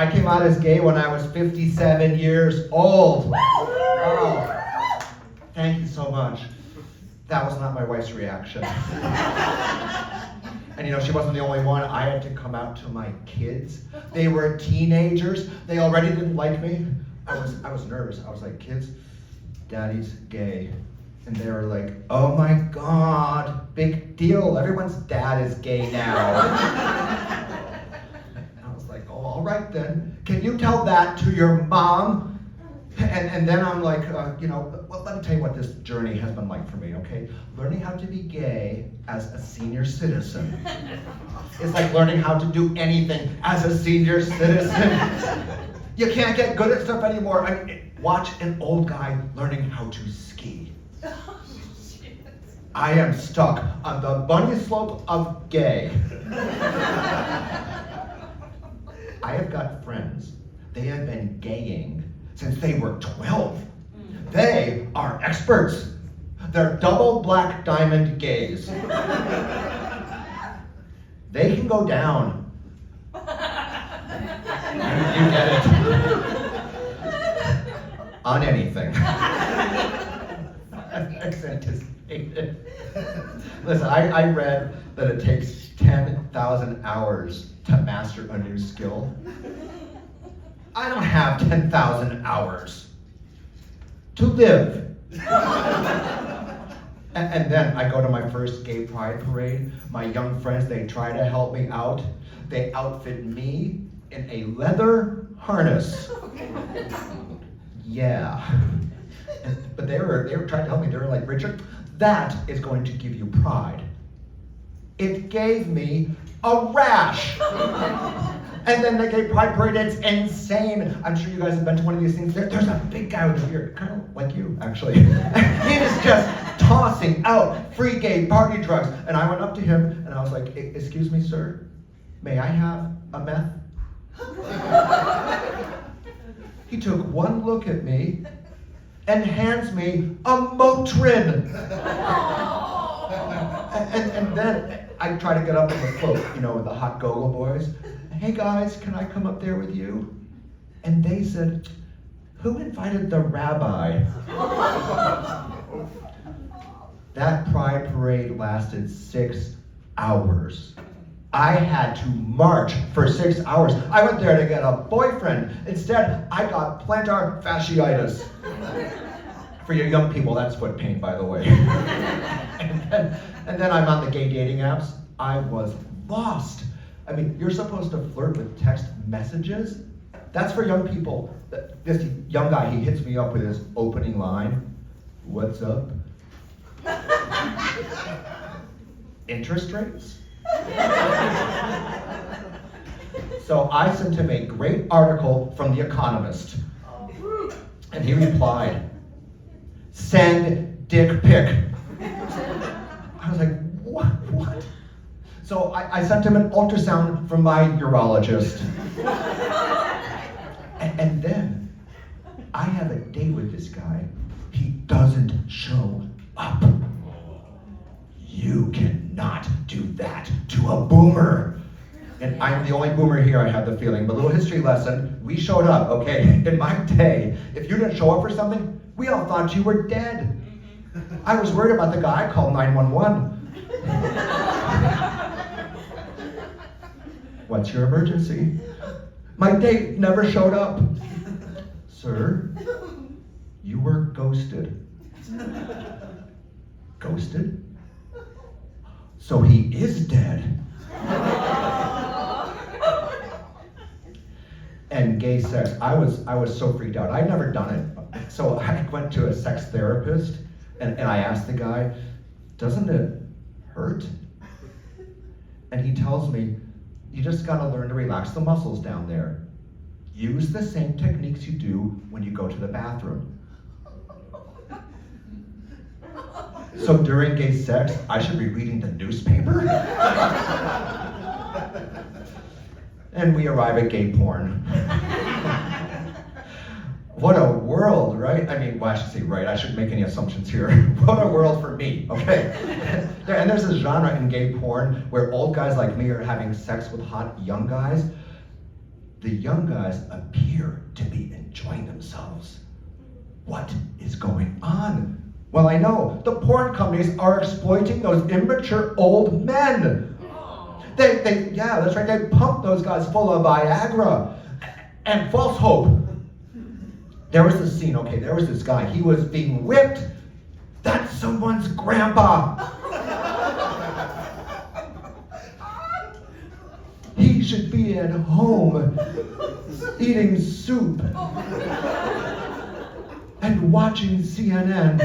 I came out as gay when I was 57 years old. Oh, thank you so much. That was not my wife's reaction. And you know, she wasn't the only one. I had to come out to my kids. They were teenagers. They already didn't like me. I was nervous. I was like, kids, daddy's gay. And they were like, oh my God, big deal. Everyone's dad is gay now. And I was like, oh, all right then. Can you tell that to your mom? And then I'm like, you know, well, let me tell you what this journey has been like for me, okay? Learning how to be gay as a senior citizen. It's like learning how to do anything as a senior citizen. You can't get good at stuff anymore. I mean, watch an old guy learning how to ski. I am stuck on the bunny slope of gay. I have got friends. They have been gaying since they were 12. They are experts. They're double black diamond gays. They can go down. You get it. On anything. Anticipated. Listen, I read that it takes 10,000 hours to master a new skill. I don't have 10,000 hours to live. And then I go to my first gay pride parade. My young friends, they try to help me out. They outfit me in a leather harness. Yeah. But they were trying to help me. They were like, Richard, that is going to give you pride. It gave me a rash. And then the gay pride parade, it's insane. I'm sure you guys have been to one of these things. There's a big guy with a beard, kind of like you, actually. He is just tossing out free gay party drugs. And I went up to him and I was like, excuse me, sir, may I have a meth? He took one look at me and hands me a Motrin. And then I try to get up in the float, you know, with the hot go-go boys. Hey guys, can I come up there with you? And they said, who invited the rabbi? That pride parade lasted 6 hours. I had to march for 6 hours. I went there to get a boyfriend. Instead, I got plantar fasciitis. For you young people, that's foot pain, by the way. and then I'm on the gay dating apps. I was lost. I mean, you're supposed to flirt with text messages. That's for young people. This young guy, he hits me up with his opening line. What's up? Interest rates? So I sent him a great article from The Economist. And he replied, send dick pic. I was like, what? So I sent him an ultrasound from my urologist. And then I have a date with this guy. He doesn't show up. You cannot do that to a boomer. And I'm the only boomer here, I have the feeling. But a little history lesson, we showed up, okay? In my day, if you didn't show up for something, we all thought you were dead. I was worried about the guy, I called 911. What's your emergency? My date never showed up. Sir, you were ghosted. Ghosted? So he is dead. And gay sex, I was so freaked out. I'd never done it. So I went to a sex therapist and I asked the guy, doesn't it hurt? And he tells me, you just gotta learn to relax the muscles down there. Use the same techniques you do when you go to the bathroom. So during gay sex, I should be reading the newspaper? And we arrive at gay porn. What a world, right? I mean, well, I should say right, I shouldn't make any assumptions here. What a world for me, okay? And there's a genre in gay porn where old guys like me are having sex with hot young guys. The young guys appear to be enjoying themselves. What is going on? Well, I know. The porn companies are exploiting those immature old men. Yeah, that's right. They pump those guys full of Viagra and false hope. There was this scene, okay, there was this guy. He was being whipped. That's someone's grandpa. He should be at home eating soup and watching CNN.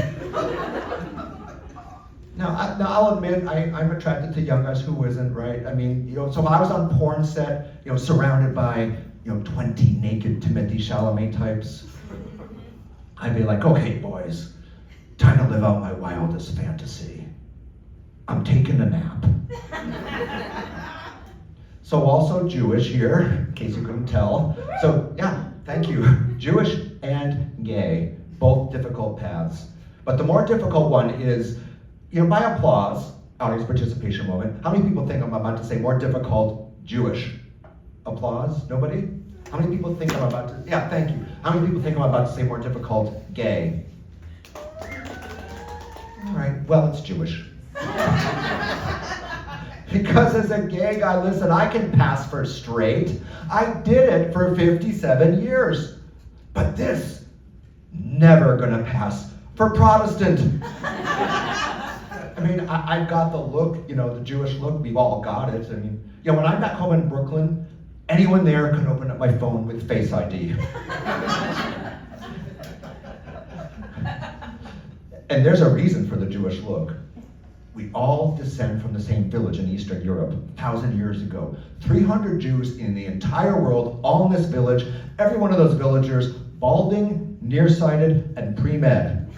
Now I'll admit, I'm attracted to young guys who isn't, right? I mean, so if I was on porn set, surrounded by, 20 naked Timothée Chalamet types, I'd be like, okay, boys, time to live out my wildest fantasy. I'm taking a nap. So also Jewish here, in case you couldn't tell. So yeah, thank you. Jewish and gay, both difficult paths. But the more difficult one is, by applause, audience participation moment, how many people think I'm about to say more difficult Jewish? Applause? Nobody? How many people think I'm about to, yeah, thank you. How many people think I'm about to say more difficult gay? All right, well, it's Jewish. Because as a gay guy, listen, I can pass for straight. I did it for 57 years. But this, never gonna pass for Protestant. I mean, I've got the look, the Jewish look, we've all got it. I mean, when I'm back home in Brooklyn, anyone there can open up my phone with Face ID. And there's a reason for the Jewish look. We all descend from the same village in Eastern Europe, 1,000 years ago. 300 Jews in the entire world, all in this village. Every one of those villagers, balding, nearsighted, and pre-med.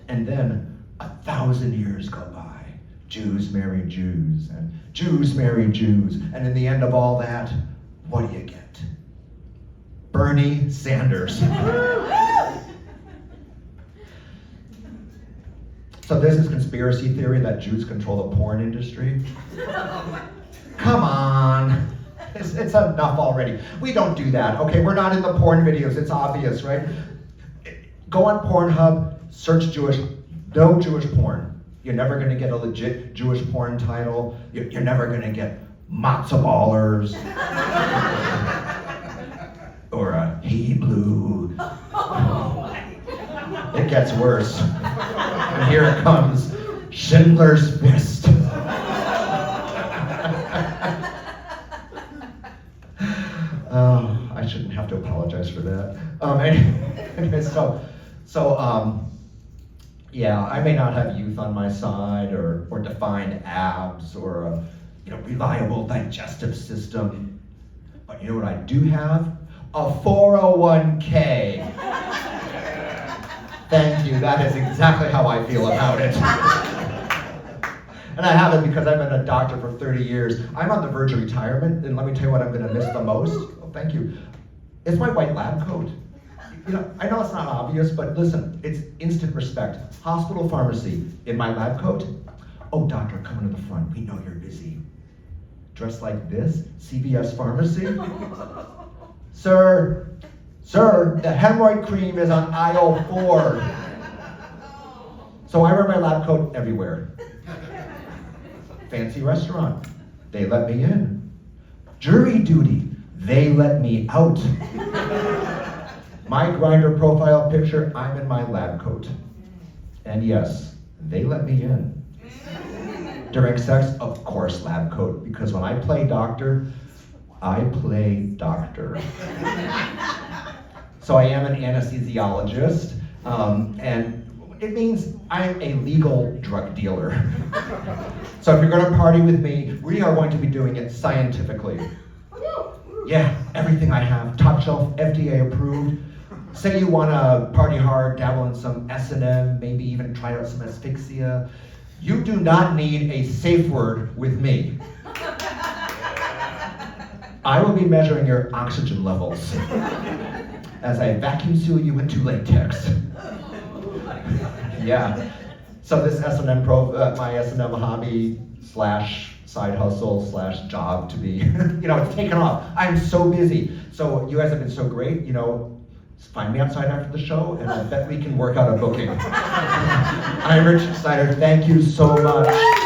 And then 1,000 years go by. Jews marry Jews, and Jews marry Jews. And in the end of all that, what do you get? Bernie Sanders. So this is conspiracy theory that Jews control the porn industry? Come on. It's enough already. We don't do that, okay? We're not in the porn videos, it's obvious, right? Go on Pornhub, search Jewish, no Jewish porn. You're never gonna get a legit Jewish porn title. You're never gonna get matzo ballers. Or a Hey Blue. It gets worse. And here it comes, Schindler's List. I shouldn't have to apologize for that. Anyway, yeah, I may not have youth on my side or defined abs or a reliable digestive system, but you know what I do have? A 401k. Thank you, that is exactly how I feel about it. And I have it because I've been a doctor for 30 years. I'm on the verge of retirement, and let me tell you what I'm gonna miss the most. Oh, thank you. It's my white lab coat. I know it's not obvious, but listen, it's instant respect. Hospital pharmacy, in my lab coat. Oh, doctor, come into the front, we know you're busy. Dressed like this, CVS pharmacy. Sir, the hemorrhoid cream is on aisle 4. So I wear my lab coat everywhere. Fancy restaurant, they let me in. Jury duty, they let me out. My Grindr profile picture, I'm in my lab coat. And yes, they let me in. During sex, of course, lab coat, because when I play doctor, I play doctor. So I am an anesthesiologist, and it means I'm a legal drug dealer. So if you're gonna party with me, we are going to be doing it scientifically. Yeah, everything I have, top shelf, FDA approved. Say you wanna party hard, dabble in some S&M, maybe even try out some asphyxia. You do not need a safe word with me. I will be measuring your oxygen levels as I vacuum seal you into latex. Yeah. So this S&M my S&M hobby / side hustle / job to be, it's taken off. I'm so busy. So you guys have been so great, find me outside after the show and I bet we can work out a booking. I'm Richard Snyder, thank you so much.